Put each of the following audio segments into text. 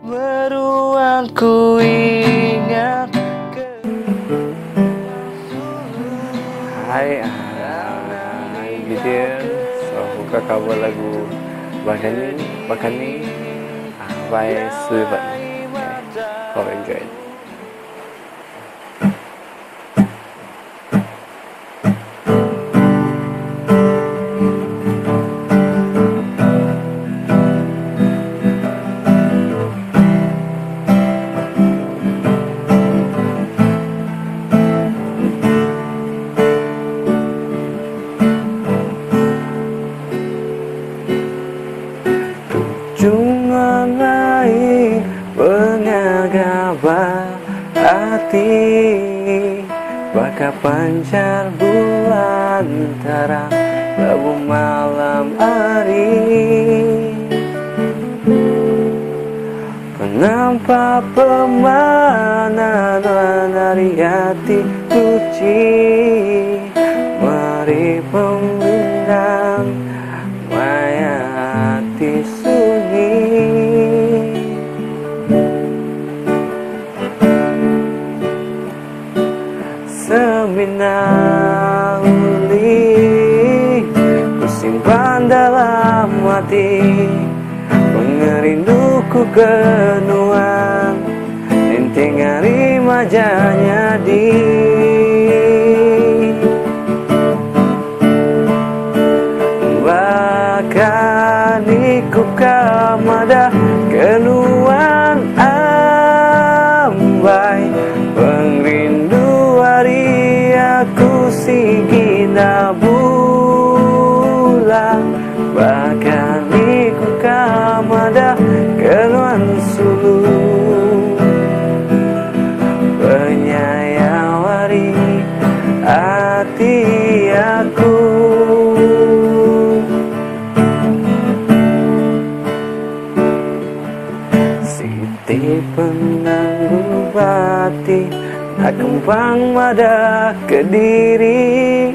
Beruang ku ingat Hai, Gideon. So, buka cover lagu Bakani by Sullivan. Okay, hope you enjoy it. Cuma lain pengagaba hati, bakal pancar bulan terang labu malam hari. Kenapa pemana dari hati suci, mari pembintang maya hati sunyi. Semina uli ku simpan dalam hati, pengerinduku kenuan enteng hari majanya di bahkan iku kamada kenuan ambai pengrindu hari aku sigina bulan bahkan iku kamada kenuan sulu penyayawari hati aku. Siti penangguh bati kembang mada kediri.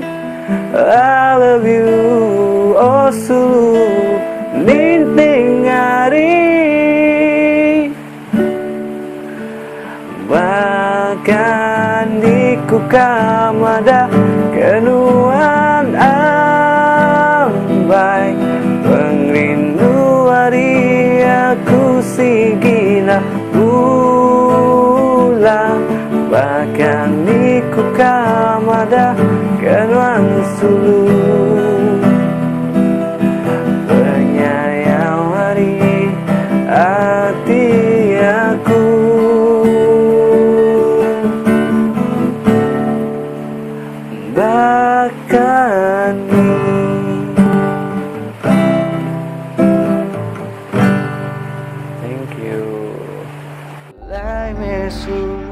I love you oh sulu linting hari, bahkan iku kamada kenuan ambai pengrindu hari aku sigina bulan bahkan iku kamada kenuan sulu penyayawari hati aku. Bakani Thank you. Lai mesu